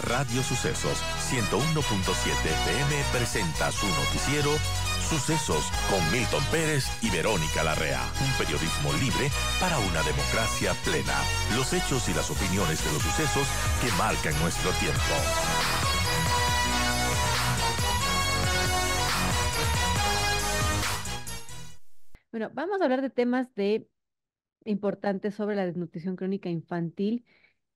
Radio Sucesos 101.7 FM presenta su noticiero Sucesos con Milton Pérez y Verónica Larrea. Un periodismo libre para una democracia plena. Los hechos y las opiniones de los sucesos que marcan nuestro tiempo. Bueno, vamos a hablar de temas importantes sobre la desnutrición crónica infantil.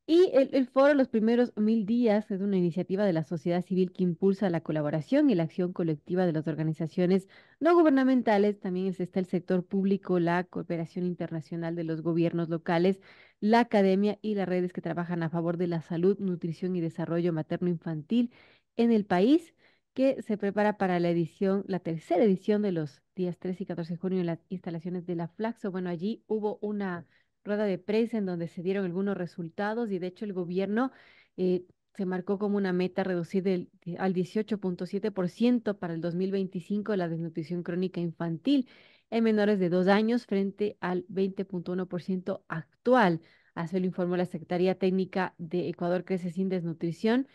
Y el foro Los Primeros 1000 días es una iniciativa de la sociedad civil que impulsa la colaboración y la acción colectiva de las organizaciones no gubernamentales. También está el sector público, la cooperación internacional de los gobiernos locales, la academia y las redes que trabajan a favor de la salud, nutrición y desarrollo materno-infantil en el país, que se prepara para la tercera edición de los días 13 y 14 de junio en las instalaciones de la Flaxo. Bueno, allí hubo una rueda de prensa en donde se dieron algunos resultados y de hecho el gobierno eh, se marcó como una meta reducir al 18.7% para el 2025 la desnutrición crónica infantil en menores de 2 años frente al 20.1% actual. Así lo informó la Secretaría Técnica de Ecuador Crece Sin Desnutrición,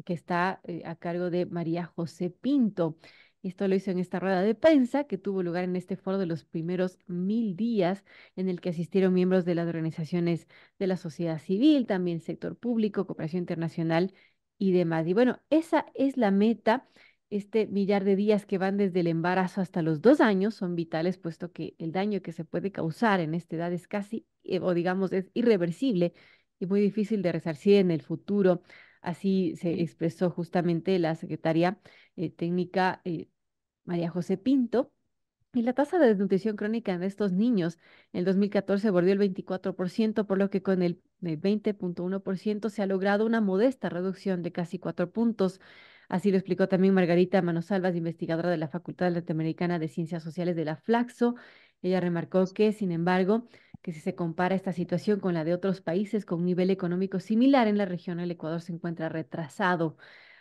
que está a cargo de María José Pinto. Esto lo hizo en esta rueda de prensa que tuvo lugar en este foro de los primeros 1000 días, en el que asistieron miembros de las organizaciones de la sociedad civil, también sector público, cooperación internacional y demás. Y bueno, esa es la meta. Este millar de días que van desde el embarazo hasta los 2 años son vitales, puesto que el daño que se puede causar en esta edad es casi, o digamos, es irreversible y muy difícil de resarcir en el futuro. Así se expresó justamente la secretaria técnica María José Pinto. Y la tasa de desnutrición crónica en estos niños en el 2014 bordeó el 24%, por lo que con el 20.1% se ha logrado una modesta reducción de casi 4 puntos. Así lo explicó también Margarita Manosalvas, investigadora de la Facultad Latinoamericana de Ciencias Sociales de la Flaxo. Ella remarcó que, sin embargo, que si se compara esta situación con la de otros países con un nivel económico similar en la región, el Ecuador se encuentra retrasado.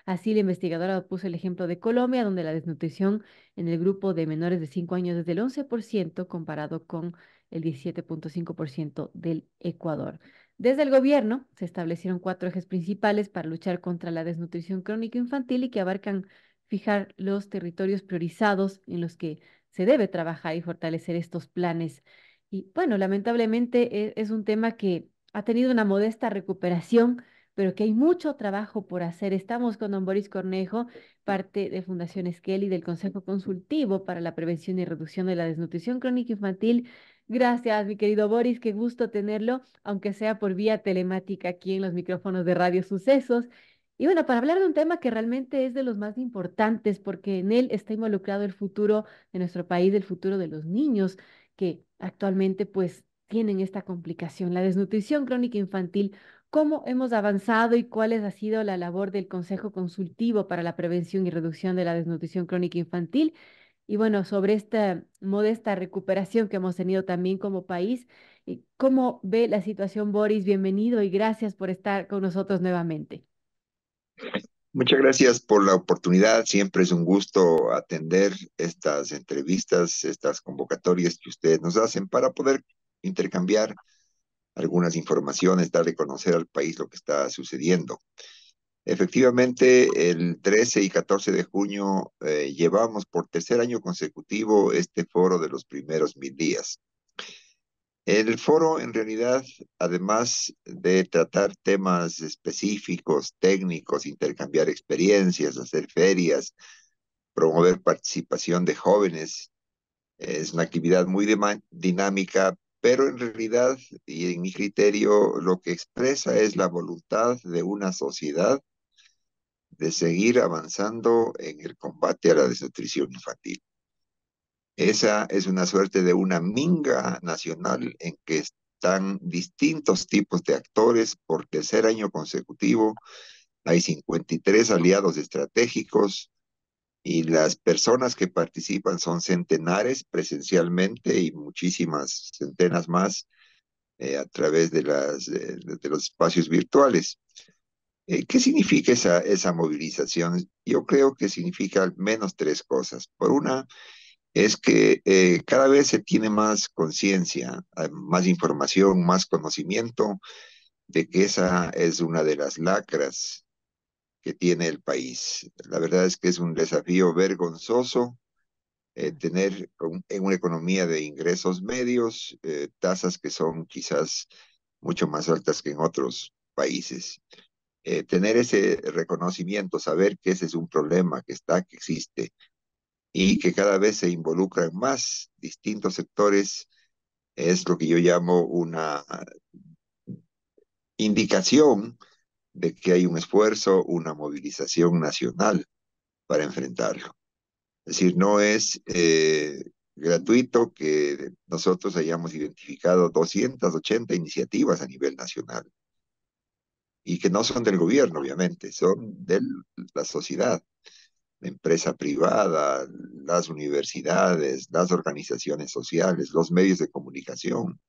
Así, la investigadora puso el ejemplo de Colombia, donde la desnutrición en el grupo de menores de 5 años es del 11% comparado con el 17.5% del Ecuador. Desde el gobierno se establecieron 4 ejes principales para luchar contra la desnutrición crónica infantil y que abarcan fijar los territorios priorizados en los que se debe trabajar y fortalecer estos planes. Y bueno, lamentablemente es un tema que ha tenido una modesta recuperación, pero que hay mucho trabajo por hacer. Estamos con don Boris Cornejo, parte de Fundación Esquel y del Consejo Consultivo para la Prevención y Reducción de la Desnutrición Crónica Infantil. Gracias, mi querido Boris, qué gusto tenerlo, aunque sea por vía telemática aquí en los micrófonos de Radio Sucesos. Y bueno, para hablar de un tema que realmente es de los más importantes, porque en él está involucrado el futuro de nuestro país, el futuro de los niños que actualmente pues tienen esta complicación, la desnutrición crónica infantil. ¿Cómo hemos avanzado y cuál ha sido la labor del Consejo Consultivo para la Prevención y Reducción de la Desnutrición Crónica Infantil? Y bueno, sobre esta modesta recuperación que hemos tenido también como país, ¿cómo ve la situación, Boris? Bienvenido y gracias por estar con nosotros nuevamente. Muchas gracias por la oportunidad. Siempre es un gusto atender estas entrevistas, estas convocatorias que ustedes nos hacen para poder intercambiar algunas informaciones, darle a conocer al país lo que está sucediendo. Efectivamente, el 13 y 14 de junio llevamos por tercer año consecutivo este foro de los primeros 1000 días. El foro, en realidad, además de tratar temas específicos, técnicos, intercambiar experiencias, hacer ferias, promover participación de jóvenes, es una actividad muy dinámica, pero en realidad, y en mi criterio, lo que expresa es la voluntad de una sociedad de seguir avanzando en el combate a la desnutrición infantil. Esa es una suerte de una minga nacional en que están distintos tipos de actores por tercer año consecutivo. Hay 53 aliados estratégicos y las personas que participan son centenares presencialmente y muchísimas centenas más a través de los espacios virtuales. ¿Qué significa esa movilización? Yo creo que significa al menos tres cosas. Por una, es que cada vez se tiene más conciencia, más información, más conocimiento de que esa es una de las lacras que tiene el país. La verdad es que es un desafío vergonzoso tener en una economía de ingresos medios tasas que son quizás mucho más altas que en otros países. Tener ese reconocimiento, saber que ese es un problema que está, que existe y que cada vez se involucran más distintos sectores, es lo que yo llamo una indicación de que hay un esfuerzo, una movilización nacional para enfrentarlo. Es decir, no es gratuito que nosotros hayamos identificado 280 iniciativas a nivel nacional y que no son del gobierno, obviamente, son de la sociedad, la empresa privada, las universidades, las organizaciones sociales, los medios de comunicación,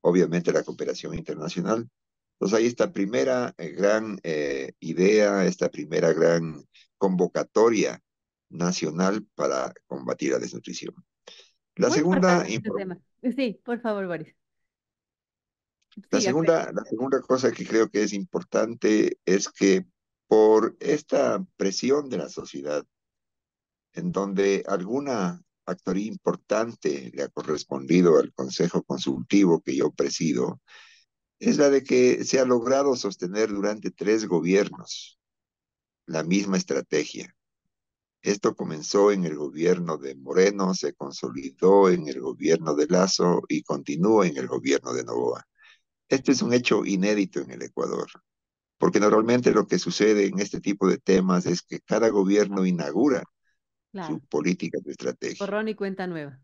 obviamente la cooperación internacional. Entonces hay esta primera gran idea, esta primera gran convocatoria nacional para combatir la desnutrición. La Muy importante segunda, este tema. Sí, por favor, Boris. la Siga. segunda, la segunda cosa que creo que es importante es que por esta presión de la sociedad, en donde alguna actoría importante le ha correspondido al Consejo Consultivo que yo presido, es la de que se ha logrado sostener durante 3 gobiernos la misma estrategia. Esto comenzó en el gobierno de Moreno, se consolidó en el gobierno de Lazo y continúa en el gobierno de Noboa. Este es un hecho inédito en el Ecuador, porque normalmente lo que sucede en este tipo de temas es que cada gobierno inaugura Claro, su política de estrategia, borrón y cuenta nueva.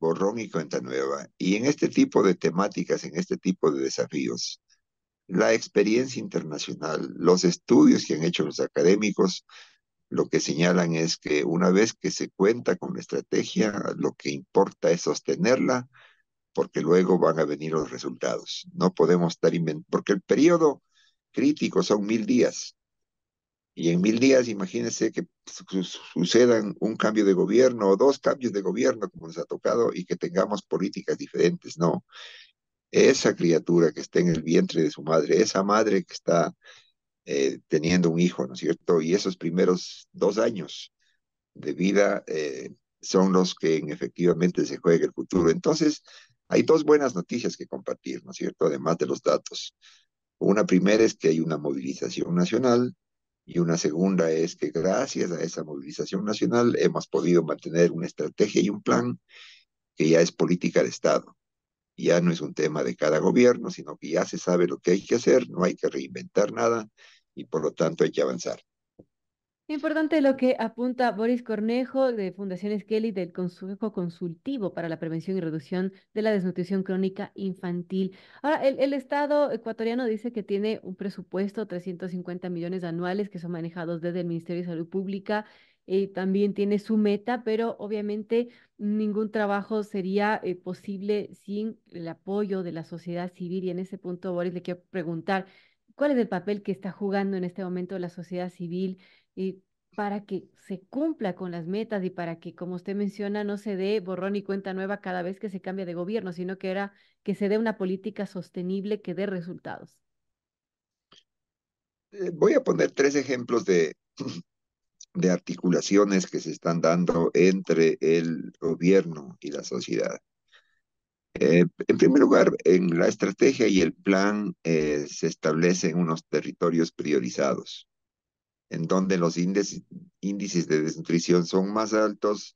borrón y cuenta nueva. Y en este tipo de temáticas, en este tipo de desafíos, la experiencia internacional, los estudios que han hecho los académicos, lo que señalan es que una vez que se cuenta con la estrategia, lo que importa es sostenerla, porque luego van a venir los resultados. No podemos estar inventando, porque el periodo crítico son 1000 días. Y en 1000 días, imagínense que sucedan un cambio de gobierno o 2 cambios de gobierno, como nos ha tocado, y que tengamos políticas diferentes. No, esa criatura que está en el vientre de su madre, esa madre que está teniendo un hijo, ¿no es cierto? Y esos primeros 2 años de vida son los que efectivamente se juega el futuro. Entonces, hay 2 buenas noticias que compartir, ¿no es cierto? Además de los datos. Una primera es que hay una movilización nacional y una segunda es que gracias a esa movilización nacional hemos podido mantener una estrategia y un plan que ya es política de Estado. Ya no es un tema de cada gobierno, sino que ya se sabe lo que hay que hacer, no hay que reinventar nada y por lo tanto hay que avanzar. Importante lo que apunta Boris Cornejo de Fundaciones Kelly del Consejo Consultivo para la Prevención y Reducción de la Desnutrición Crónica Infantil. Ahora, el Estado ecuatoriano dice que tiene un presupuesto, 350 millones anuales, que son manejados desde el Ministerio de Salud Pública. También tiene su meta, pero obviamente ningún trabajo sería posible sin el apoyo de la sociedad civil. Y en ese punto, Boris, le quiero preguntar, ¿cuál es el papel que está jugando en este momento la sociedad civil? Para que se cumpla con las metas y para que, como usted menciona, no se dé borrón y cuenta nueva cada vez que se cambia de gobierno, sino que era que se dé una política sostenible que dé resultados. Voy a poner 3 ejemplos de articulaciones que se están dando entre el gobierno y la sociedad. En primer lugar, en la estrategia y el plan se establecen unos territorios priorizados, en donde los índices de desnutrición son más altos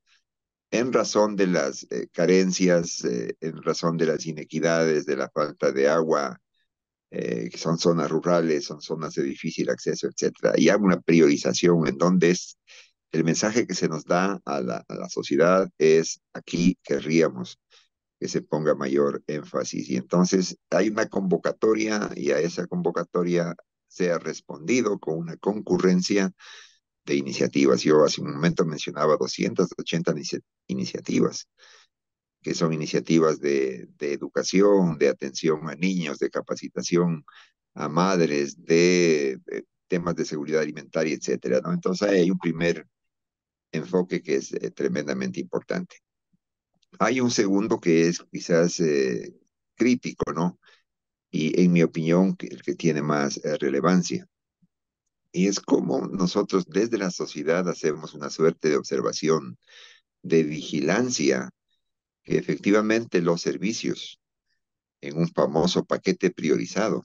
en razón de las carencias, en razón de las inequidades, de la falta de agua, que son zonas rurales, son zonas de difícil acceso, etcétera. Y hay una priorización en donde el mensaje que se nos da a la sociedad es aquí querríamos que se ponga mayor énfasis. Y entonces hay una convocatoria y a esa convocatoria se ha respondido con una concurrencia de iniciativas. Yo hace un momento mencionaba 280 iniciativas, que son iniciativas de educación, de atención a niños, de capacitación a madres, de temas de seguridad alimentaria, etcétera, ¿no? Entonces hay un primer enfoque que es tremendamente importante. Hay un segundo que es quizás crítico, ¿no? Y en mi opinión, el que tiene más relevancia. Y es como nosotros desde la sociedad hacemos una suerte de observación, de vigilancia, que efectivamente los servicios en un famoso paquete priorizado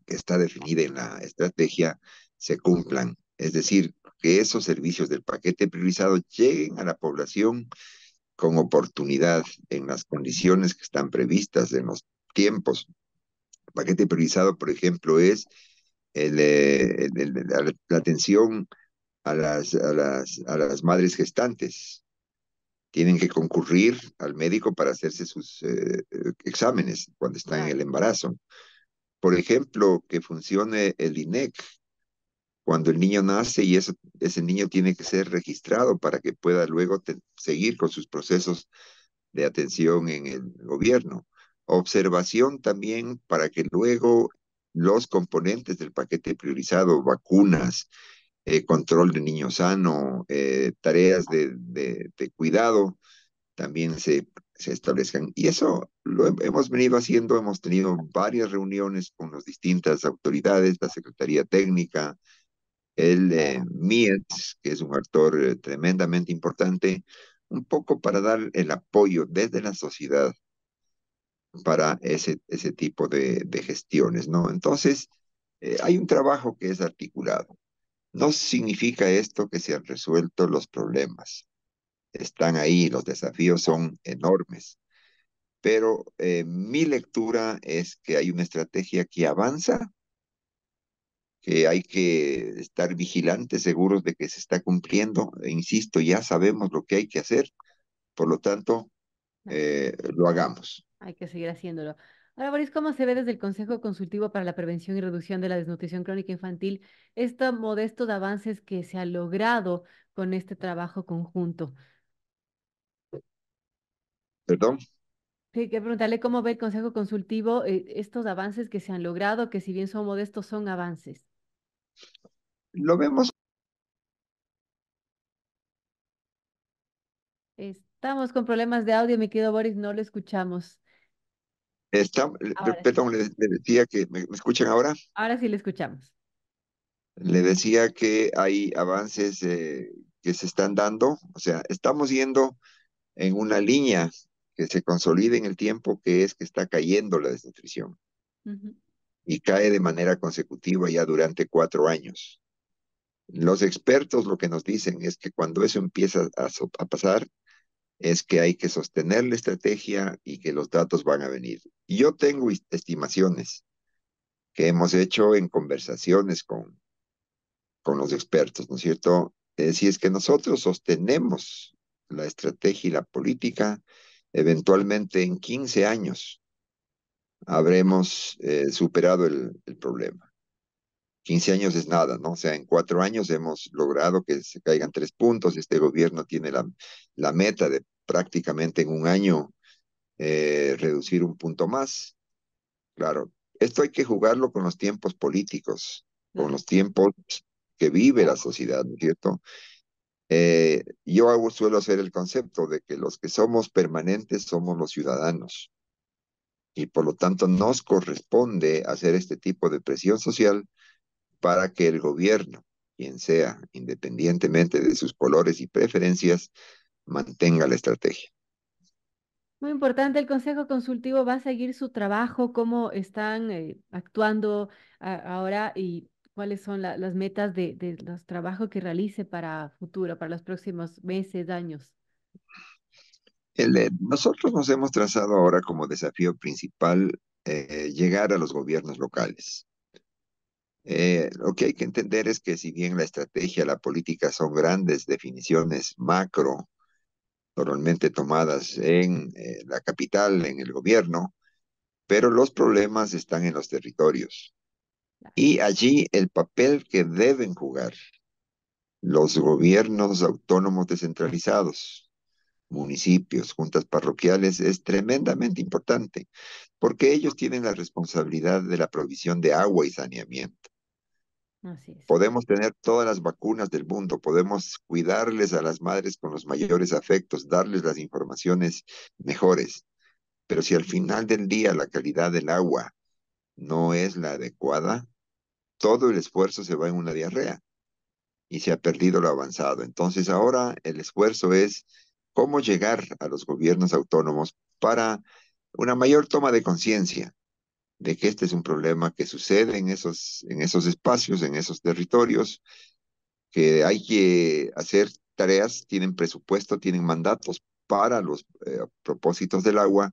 que está definida en la estrategia se cumplan. Es decir, que esos servicios del paquete priorizado lleguen a la población con oportunidad en las condiciones que están previstas en los tiempos. El paquete priorizado, por ejemplo, es la atención a las madres gestantes. Tienen que concurrir al médico para hacerse sus exámenes cuando están en Claro. el embarazo. Por ejemplo, que funcione el INEC cuando el niño nace y ese niño tiene que ser registrado para que pueda luego seguir con sus procesos de atención en el gobierno. Observación también para que luego los componentes del paquete priorizado, vacunas, control de niño sano, tareas de cuidado, también se establezcan. Y eso hemos venido haciendo, hemos tenido varias reuniones con las distintas autoridades, la Secretaría Técnica, el MIES, que es un actor tremendamente importante, un poco para dar el apoyo desde la sociedad para ese tipo de gestiones, ¿no? Entonces, hay un trabajo que es articulado. No significa esto que se han resuelto los problemas. Están ahí, los desafíos son enormes, pero mi lectura es que hay una estrategia que avanza, que hay que estar vigilantes, seguros de que se está cumpliendo. E insisto, ya sabemos lo que hay que hacer, por lo tanto, Claro. lo hagamos. Hay que seguir haciéndolo. Ahora, Boris, ¿cómo se ve desde el Consejo Consultivo para la Prevención y Reducción de la Desnutrición Crónica Infantil estos modestos avances que se ha logrado con este trabajo conjunto? Perdón, Sí, que preguntarle cómo ve el Consejo Consultivo estos avances que se han logrado, que si bien son modestos, son avances. lo vemos. Estamos con problemas de audio, mi querido Boris, no lo escuchamos. Ahora sí, Perdón, le decía que, ¿me escuchan ahora? ahora sí lo escuchamos. Le decía que hay avances que se están dando, o sea, estamos yendo en una línea que se consolida en el tiempo, que es que está cayendo la desnutrición Ujú. y cae de manera consecutiva ya durante 4 años. Los expertos lo que nos dicen es que cuando eso empieza a pasar, es que hay que sostener la estrategia y que los datos van a venir. Y yo tengo estimaciones que hemos hecho en conversaciones con los expertos, ¿no es cierto? Si es que nosotros sostenemos la estrategia y la política, eventualmente en 15 años habremos superado el problema. 15 años es nada, ¿no? O sea, en 4 años hemos logrado que se caigan 3 puntos. Este gobierno tiene la meta de prácticamente en un año reducir un punto más. Claro, esto hay que jugarlo con los tiempos políticos, con Claro. los tiempos que vive la sociedad, ¿no es cierto? Suelo hacer el concepto de que los que somos permanentes somos los ciudadanos y por lo tanto nos corresponde hacer este tipo de presión social para que el gobierno, quien sea, independientemente de sus colores y preferencias, mantenga la estrategia. Muy importante, el Consejo Consultivo va a seguir su trabajo, cómo están actuando ahora y cuáles son las metas de los trabajos que realice para futuro, para los próximos meses, años. Nosotros nos hemos trazado ahora como desafío principal llegar a los gobiernos locales. Lo que hay que entender es que si bien la estrategia, la política son grandes definiciones macro, normalmente tomadas en la capital, en el gobierno, pero los problemas están en los territorios. Y allí el papel que deben jugar los gobiernos autónomos descentralizados, municipios, juntas parroquiales, es tremendamente importante, porque ellos tienen la responsabilidad de la provisión de agua y saneamiento. Así es. Podemos tener todas las vacunas del mundo, podemos cuidarles a las madres con los mayores afectos, darles las informaciones mejores, pero si al final del día la calidad del agua no es la adecuada, todo el esfuerzo se va en una diarrea y se ha perdido lo avanzado. Entonces ahora el esfuerzo es cómo llegar a los gobiernos autónomos para una mayor toma de conciencia de que este es un problema que sucede en esos espacios, en esos territorios, que hay que hacer tareas, tienen presupuesto, tienen mandatos para los propósitos del agua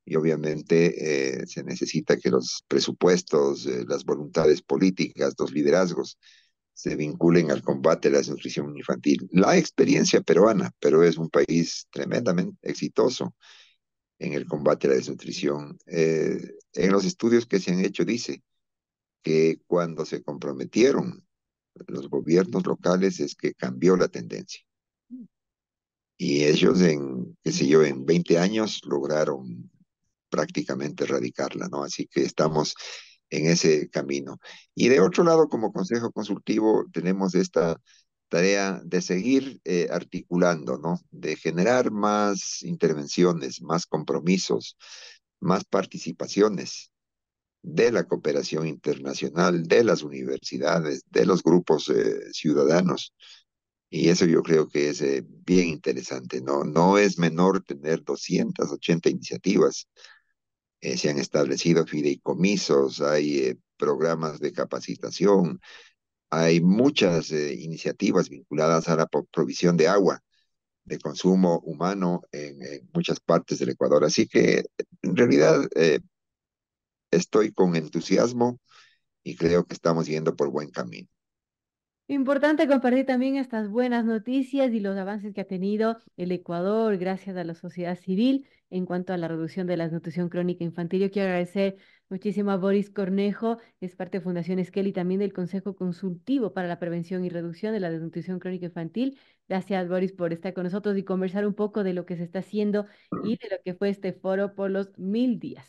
y obviamente se necesita que los presupuestos, las voluntades políticas, los liderazgos se vinculen al combate a la desnutrición infantil. La experiencia peruana, Perú es un país tremendamente exitoso en el combate a la desnutrición. En los estudios que se han hecho dice que cuando se comprometieron los gobiernos locales es que cambió la tendencia. Y ellos en, qué sé yo, en 20 años lograron prácticamente erradicarla, ¿no? Así que estamos en ese camino. Y de otro lado, como Consejo Consultivo, tenemos esta tarea de seguir articulando, ¿no? De generar más intervenciones, más compromisos, más participaciones de la cooperación internacional, de las universidades, de los grupos ciudadanos. Y eso yo creo que es bien interesante, ¿no? No es menor tener 280 iniciativas. Se han establecido fideicomisos, hay programas de capacitación, hay muchas iniciativas vinculadas a la provisión de agua de consumo humano en muchas partes del Ecuador. Así que en realidad estoy con entusiasmo y creo que estamos yendo por buen camino. Importante compartir también estas buenas noticias y los avances que ha tenido el Ecuador gracias a la sociedad civil en cuanto a la reducción de la desnutrición crónica infantil. Yo quiero agradecer muchísimo a Boris Cornejo, es parte de Fundación Esquel y también del Consejo Consultivo para la Prevención y Reducción de la Desnutrición Crónica Infantil. Gracias, Boris, por estar con nosotros y conversar un poco de lo que se está haciendo y de lo que fue este foro por los 1000 días.